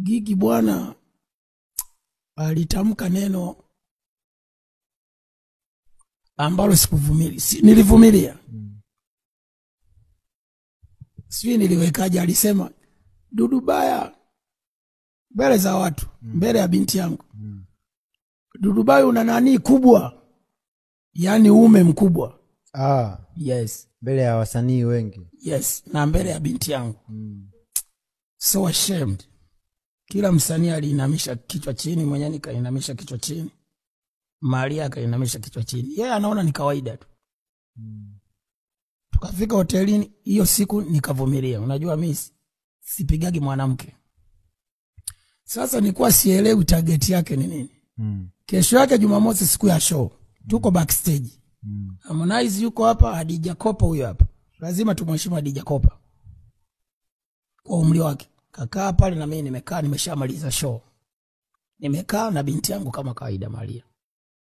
Gigi bwana alitamka neno ambalo sikuvumilia. Nilivumilia. Sijui niliwekaje, alisema Dudu Baya mbele za watu, mbele ya binti yangu. Dudu Baya una nani kubwa? Yaani uume mkubwa. Yes. Mbele ya wasanii wengi. Yes, na mbele ya binti yangu. So ashamed. Kila msanii aliinamisha kichwa chini, mwenyewe nikainamisha kichwa chini. Maria akainamisha kichwa chini. Yeye anaona ni kawaida tu. Tukafika hotelini, hiyo siku nikavumilia. Unajua mimi sipigagi mwanamke. Sasa nilikuwa sielewi target yake ni nini. Kesho yake Jumamosi, siku ya show, tuko backstage. Harmonize yuko hapa, Hadija Kopa huyo hapa. Lazima tumheshimu Hadija Kopa kwa umri wake. Kakaa pale na mimi nimekaa, nimeshamaliza show. Nimekaa na binti yangu kama kawaida Maria.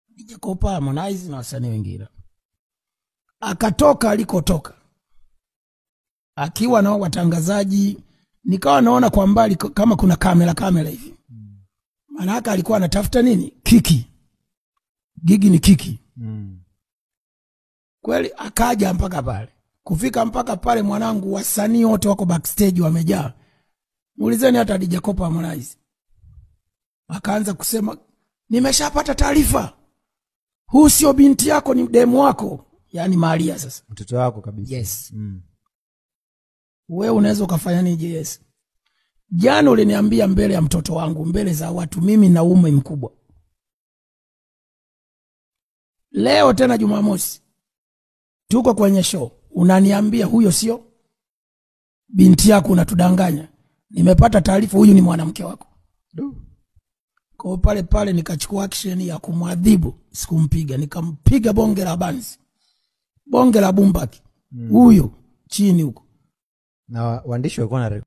Hadija Kopa, Harmonize na wasanii wengine. Akatoka alikotoka, akiwa na watangazaji. Nikawa naona kwa mbali kama kuna kamera hivi. Maana alikuwa anatafuta nini? Kiki. Gigi ni kiki. Kweli akaja mpaka pale. Kufika mpaka pale, mwanangu, wasanii wote wako backstage wamejaa. Muulizeni hata Hadija Kopa, Harmonize. Akaanza kusema, nimeshapata taarifa. Huu sio binti yako, ni demu wako. Yaani Maria sasa. Mtoto wako kabisa. Yes. Wewe unaweza ukafanya nini? Yes. Jana uliniambia mbele ya mtoto wangu, mbele za watu, mimi na uume mkubwa. Leo tena Jumamosi tuko kwenye show, unaniambia huyo sio binti yako, unatudanganya. Nimepata taarifa huyu ni mwanamke wako. Kwa pale pale nikachukua action ya kumwadhibu, sikumpiga, nikampiga bonge la banzi. Bonge la bumbaki. Huyo chini huko. Na waandishi walikuwa na